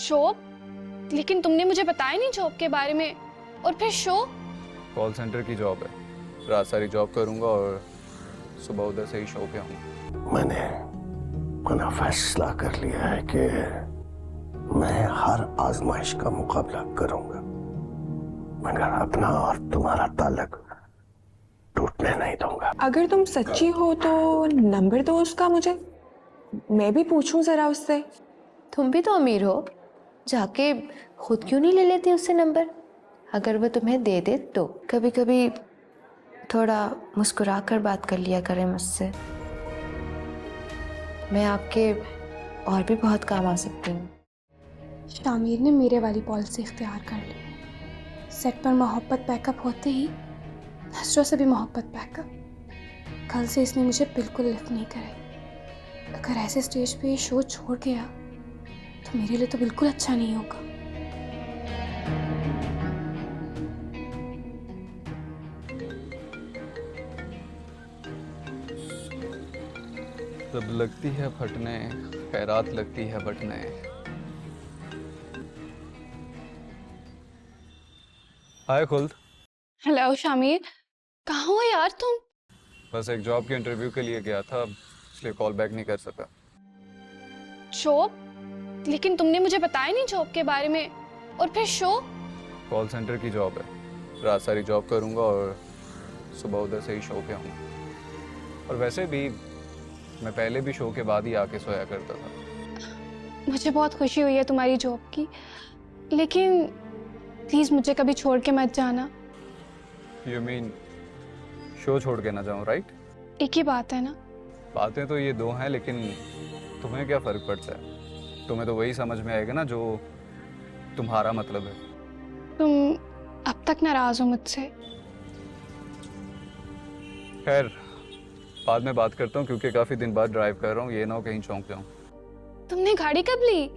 Job? लेकिन तुमने मुझे बताया नहीं जॉब के बारे में। और फिर शो? कॉल सेंटर की जॉब है, रात सारी जॉब करूंगा और सुबह उधर से ही शो पे आऊंगा। मैंने अपना फैसला कर लिया है कि मैं हर आजमाइश का मुकाबला करूंगा, मगर अपना और तुम्हारा ताल्लुक टूटने नहीं दूंगा। अगर तुम सच्ची हो तो नंबर दो उसका मुझे, मैं भी पूछूं जरा उससे। तुम भी तो अमीर हो, जाके खुद क्यों नहीं ले लेती उससे नंबर? अगर वो तुम्हें दे दे तो कभी कभी थोड़ा मुस्कुरा कर बात कर लिया करें मुझसे। मैं आपके और भी बहुत काम आ सकती हूँ। शामिर ने मेरे वाली पॉलिसी इख्तियार कर ली। सेट पर मोहब्बत पैकअप होते ही नसरों से भी मोहब्बत पैकअप। कल से इसने मुझे बिल्कुल लिफ्ट नहीं कराई। अगर ऐसे स्टेज पे ये शो छोड़ गया तो मेरे लिए तो बिल्कुल अच्छा नहीं होगा। जब लगती है फटने, खैरात लगती है बटने। हाय खुल्द। हेलो शामिर, कहाँ हो यार तुम? बस एक जॉब के इंटरव्यू के लिए गया था, इसलिए कॉल बैक नहीं कर सका। जॉब? लेकिन तुमने मुझे बताया नहीं जॉब के बारे में। और फिर शो? कॉल सेंटर की जॉब है, रात सारी जॉब करूंगा और सुबह उधर से ही शो पे आऊंगा। और वैसे भी मैं पहले भी शो के बाद ही आके सोया करता था। मुझे बहुत खुशी हुई है तुम्हारी जॉब की, लेकिन प्लीज मुझे कभी छोड़ के मत जाना। यू मीन शो छोड़ के ना जाऊं, राइट? एक ही बात है ना? बातें तो ये दो हैं, लेकिन तुम्हें क्या फर्क पड़ता है? तुम्हें तो वही समझ में आएगा ना जो तुम्हारा मतलब है। तुम अब तक नाराज हो मुझसे? खैर, बाद में बात करता हूँ, क्योंकि काफी दिन बाद ड्राइव कर रहा हूँ, ये ना हो कहीं चौंक जाऊं। तुमने गाड़ी कब ली?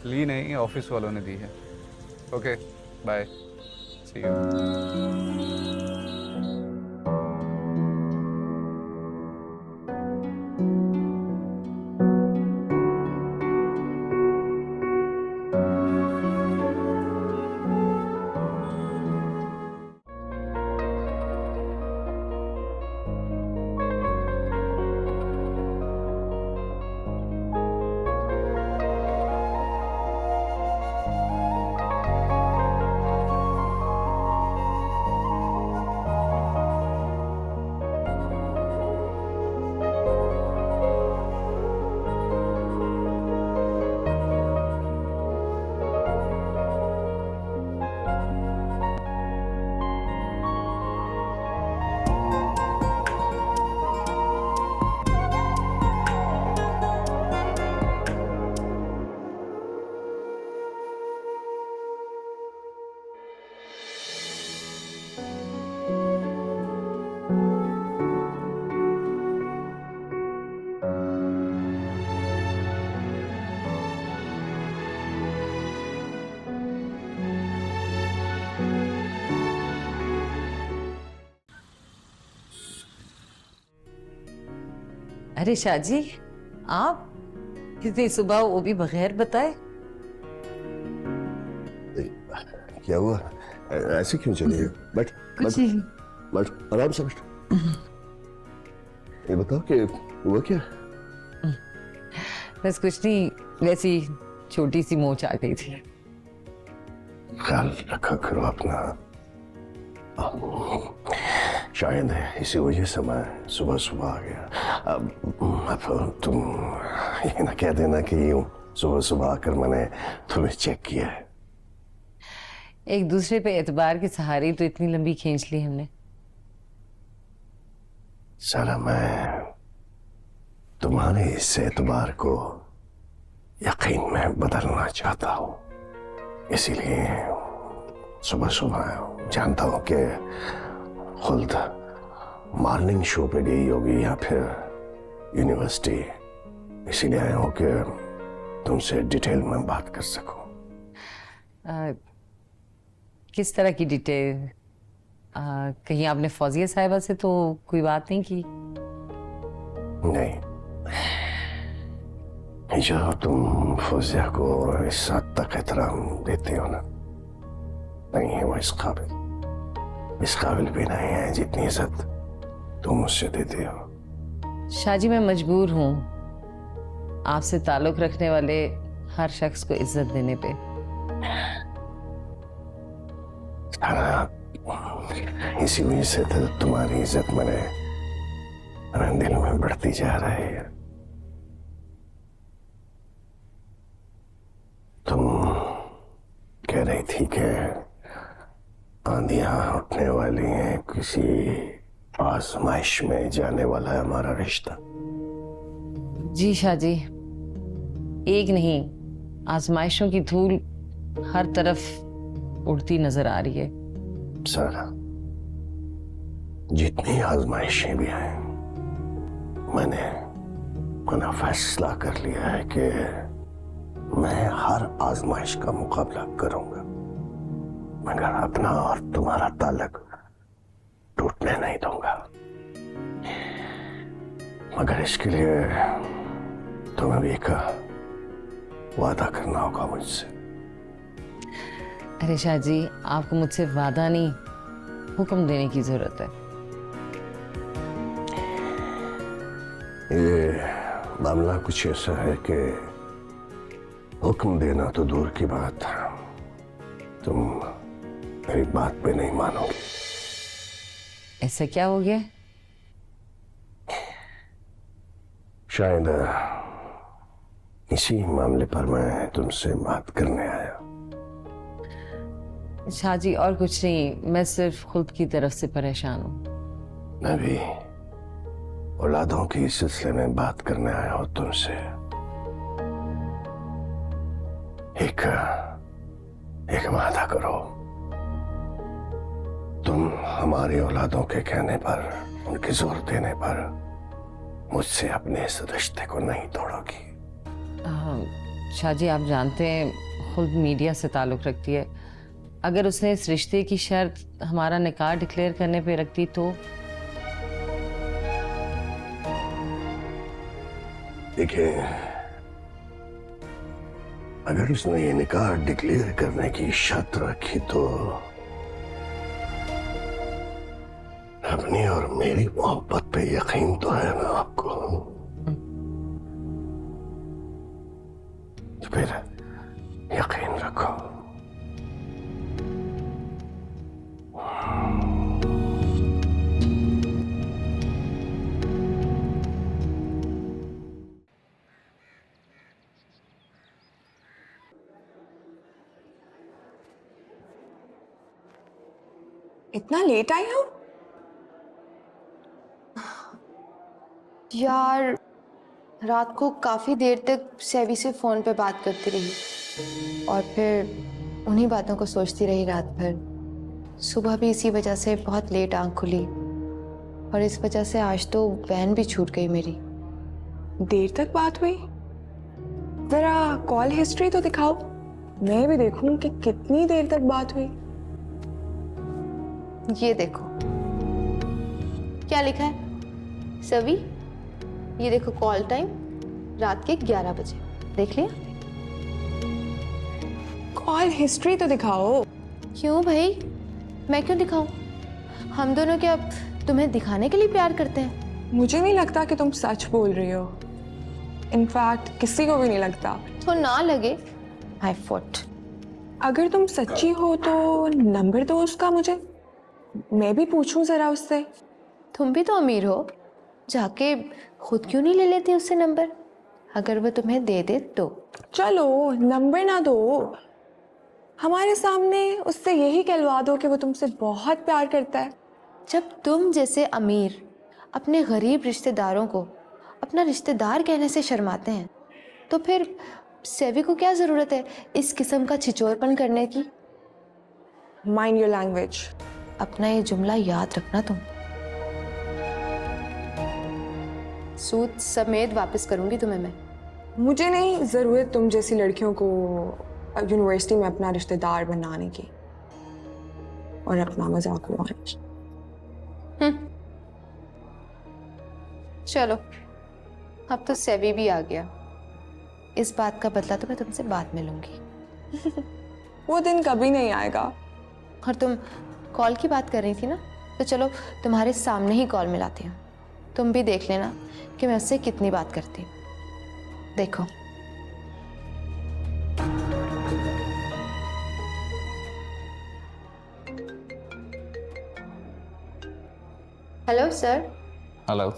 ली नहीं, ऑफिस वालों ने दी है। Okay, bye, see you. अरे शाहजी, आप इतनी सुबह, वो भी बगैर बताए? क्या हुआ? ऐसे क्यों चली है? बैठ कुछ बैठ नहीं। बैठ, आराम से बैठ। ये बताओ कि हुआ क्या? बस कुछ नहीं, वैसी छोटी सी मोच आ गई थी। ख्याल रखा करो अपना। शायद इसी वजह से मैं सुबह सुबह आ गया। अब तुम ये ना कह देना कि यूं सुबह सुबह आकर मैंने तुम्हें चेक किया है। एक दूसरे पे एतबार के सहारे ही तो इतनी लंबी खींच ली हमने। सारा मैं तुम्हारे इस एतबार को यकीन में बदलना चाहता हूँ, इसीलिए सुबह सुबह जानता हूँ कि खुद मॉर्निंग शो पे गई होगी या फिर यूनिवर्सिटी, इसीलिए आया हूँ कि तुमसे डिटेल में बात कर सकूं। किस तरह की डिटेल? कहीं आपने फौजिया साहिबा से तो कोई बात नहीं की? नहीं, जो तुम फौजिया को इस हद तक एहतराम देते हो ना, नहीं है वो इस काबिल भी नहीं है जितनी इज्जत तुम मुझसे देते हो। शाहजी, मैं मजबूर हूँ आपसे ताल्लुक रखने वाले हर शख्स को इज्जत देने पे। इसी वजह से तो तुम्हारी इज्जत मेरे दिल में बढ़ती जा रही है। तुम कह रही थी कि आंधियां उठने वाली हैं, किसी आजमाइश में जाने वाला है हमारा रिश्ता। जी शाहजी, एक नहीं, आजमाइशों की धूल हर तरफ उड़ती नजर आ रही है। सारा जितनी आजमाइशें भी हैं, मैंने अपना फैसला कर लिया है कि मैं हर आजमाइश का मुकाबला करूंगा, मगर अपना और तुम्हारा ताल्लुक टूटने नहीं दूंगा। मगर इसके लिए तुम्हें भी एक वादा करना होगा मुझसे। अरे शाहजी, आपको मुझसे वादा नहीं, हुक्म देने की जरूरत है। ये मामला कुछ ऐसा है कि हुक्म देना तो दूर की बात, तुम मेरी बात पे नहीं मानोगे। ऐसा क्या हो गया? शायद इसी मामले पर मैं तुमसे बात करने आया। शाहजी, और कुछ नहीं, मैं सिर्फ खुद की तरफ से परेशान हूँ। मैं भी औलादों के सिलसिले में बात करने आया हूं तुमसे। एक वादा करो, तुम हमारी औलादों के कहने पर, उनके जोर देने पर मुझसे अपने इस रिश्ते को नहीं तोड़ोगी। शाहजी, आप जानते हैं खुद मीडिया से ताल्लुक रखती है, अगर उसने इस रिश्ते की शर्त हमारा निकाह डिक्लेयर करने पे रख दी तो? देखिए, अगर उसने ये निकाह डिक्लेयर करने की शर्त रखी तो अपनी और मेरी मोहब्बत पे यकीन तो है ना आपको? तो फिर यकीन रखो। इतना लेट आई हो? यार, रात को काफ़ी देर तक सेवी से फ़ोन पे बात करती रही और फिर उन्हीं बातों को सोचती रही रात भर। सुबह भी इसी वजह से बहुत लेट आँख खुली और इस वजह से आज तो वैन भी छूट गई मेरी। देर तक बात हुई? जरा कॉल हिस्ट्री तो दिखाओ, मैं भी देखूं कि कितनी देर तक बात हुई। ये देखो क्या लिखा है, सवी। ये देखो कॉल टाइम रात के 11 बजे, देख लिया? कॉल हिस्ट्री तो दिखाओ। क्यों भाई, मैं क्यों दिखाऊं? हम दोनों क्या तुम्हें दिखाने के लिए प्यार करते हैं? मुझे नहीं लगता कि तुम सच बोल रही हो। इनफैक्ट किसी को भी नहीं लगता। तो ना लगे, माय फुट। अगर तुम सच्ची हो तो नंबर दो उसका मुझे, मैं भी पूछूं जरा उससे। तुम भी तो अमीर हो, जाके खुद क्यों नहीं ले लेती उससे नंबर, अगर वो तुम्हें दे दे तो? चलो नंबर ना दो, हमारे सामने उससे यही कहलवा दो कि वो तुमसे बहुत प्यार करता है। जब तुम जैसे अमीर अपने गरीब रिश्तेदारों को अपना रिश्तेदार कहने से शर्माते हैं, तो फिर सेवी को क्या ज़रूरत है इस किस्म का छिचोरपन करने की? Mind your language. अपना ये जुमला याद रखना तुम। सूद समेत वापस करूंगी तुम्हें मैं। मुझे नहीं ज़रूरत तुम जैसी लड़कियों को यूनिवर्सिटी में अपना रिश्तेदार बनाने की और अपना मजाक उड़ाने की। चलो, अब तो सेवी भी आ गया, इस बात का बदला तो मैं तुमसे बाद में लूंगी। वो दिन कभी नहीं आएगा। और तुम कॉल की बात कर रही थी ना, तो चलो तुम्हारे सामने ही कॉल मिलाती हूँ। तुम भी देख लेना कि मैं उससे कितनी बात करती हूँ। देखो। Hello sir. हेलो।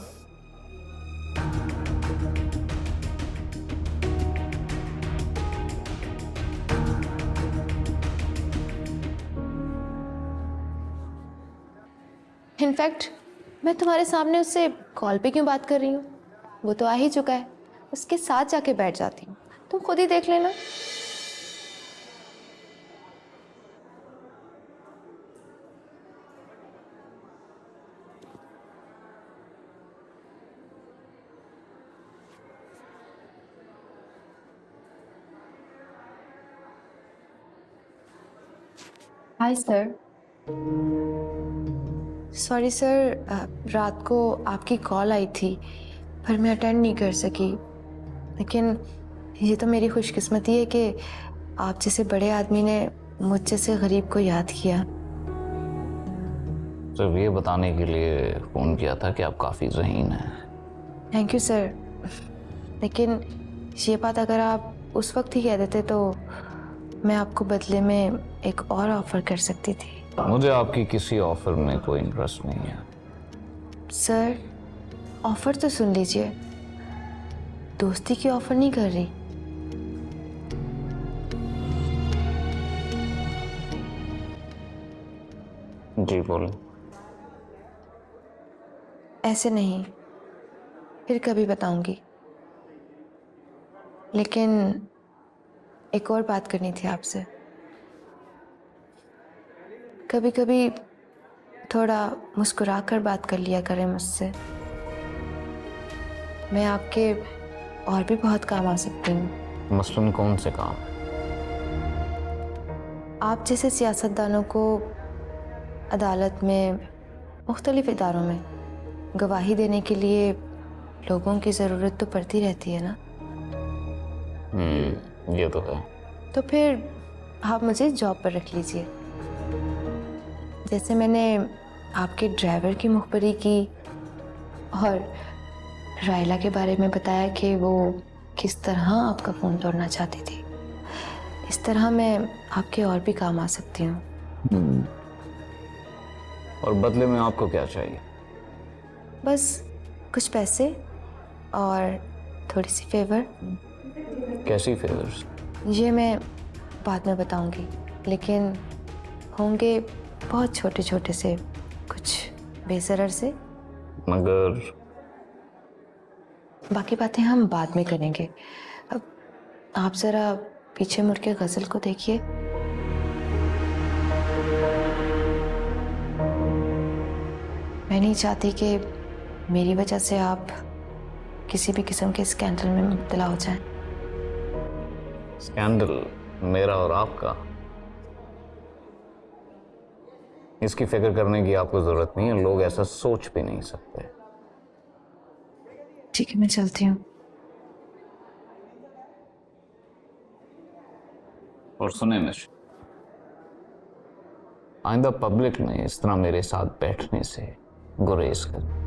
इनफैक्ट मैं तुम्हारे सामने उससे कॉल पे क्यों बात कर रही हूँ, वो तो आ ही चुका है। उसके साथ जाके बैठ जाती हूँ, तुम खुद ही देख लेना। Hi sir. सॉरी सर, रात को आपकी कॉल आई थी पर मैं अटेंड नहीं कर सकी। लेकिन ये तो मेरी खुशकिस्मती है कि आप जैसे बड़े आदमी ने मुझ जैसे गरीब को याद किया। सिर्फ ये बताने के लिए फ़ोन किया था कि आप काफ़ी ज़हीन हैं। Thank you sir. लेकिन ये बात अगर आप उस वक्त ही कह देते तो मैं आपको बदले में एक और ऑफ़र कर सकती थी। मुझे आपकी किसी ऑफर में कोई इंटरेस्ट नहीं है। सर ऑफ़र तो सुन लीजिए, दोस्ती की ऑफ़र नहीं कर रही। जी बोलें। ऐसे नहीं, फिर कभी बताऊंगी। लेकिन एक और बात करनी थी आपसे। कभी कभी थोड़ा मुस्कुरा कर बात कर लिया करें मुझसे। मैं आपके और भी बहुत काम आ सकती हूँ। मसलन कौन से काम? आप जैसे सियासतदानों को अदालत में, मुख्तलिफ इदारों में गवाही देने के लिए लोगों की ज़रूरत तो पड़ती रहती है ना। ये तो है। तो फिर आप मुझे जॉब पर रख लीजिए। जैसे मैंने आपके ड्राइवर की मुखबरी की और रायला के बारे में बताया कि वो किस तरह आपका फ़ोन तोड़ना चाहती थी, इस तरह मैं आपके और भी काम आ सकती हूँ। और बदले में आपको क्या चाहिए? बस कुछ पैसे और थोड़ी सी फेवर। कैसी फेवर्स? ये मैं बाद में बताऊंगी, लेकिन होंगे बहुत छोटे छोटे से, कुछ बेसरर से। मगर बाकी बातें हम बाद में करेंगे। अब आप ज़रा पीछे मुड़ के गज़ल को देखिए। मैं नहीं चाहती कि मेरी वजह से आप किसी भी किस्म के स्कैंडल में मुब्तला हो जाएं। स्कैंडल मेरा और आपका? इसकी फिक्र करने की आपको जरूरत नहीं है, लोग ऐसा सोच भी नहीं सकते। ठीक है, मैं चलती हूँ। और सुने निश, आइंदा पब्लिक में इस तरह मेरे साथ बैठने से गुरेज कर।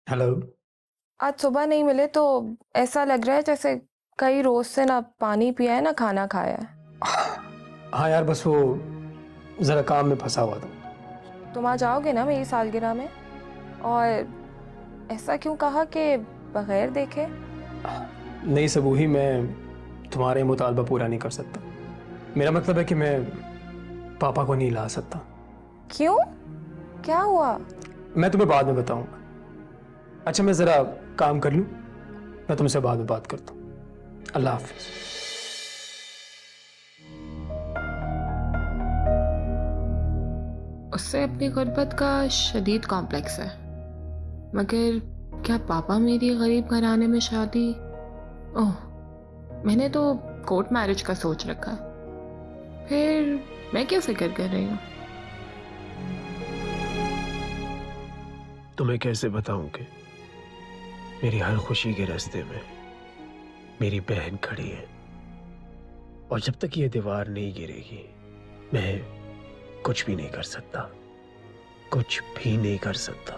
हेलो। आज सुबह नहीं मिले तो ऐसा लग रहा है जैसे कई रोज से ना पानी पिया है ना खाना खाया है। हाँ यार, बस वो ज़रा काम में फंसा हुआ था। तुम आ जाओगे ना मेरी सालगिरह में? और ऐसा क्यों कहा कि बगैर देखे? नहीं सबूही, मैं तुम्हारे मुतालबा पूरा नहीं कर सकता। मेरा मतलब है कि मैं पापा को नहीं ला सकता। क्यों? क्या हुआ? मैं तुम्हें बाद में बताऊंगा। अच्छा मैं ज़रा काम कर लूँ, मैं तुमसे बाद में बात करता हूँ। अल्लाह हाफिज़। उससे अपनी गुर्बत का शदीद कॉम्प्लेक्स है, मगर क्या पापा मेरी गरीब घराने में शादी? ओह, मैंने तो कोर्ट मैरिज का सोच रखा है। फिर मैं क्यों फिक्र कर रही हूँ? तुम्हें कैसे बताऊं कि मेरी हर खुशी के रास्ते में मेरी बहन खड़ी है, और जब तक ये दीवार नहीं गिरेगी मैं कुछ भी नहीं कर सकता, कुछ भी नहीं कर सकता।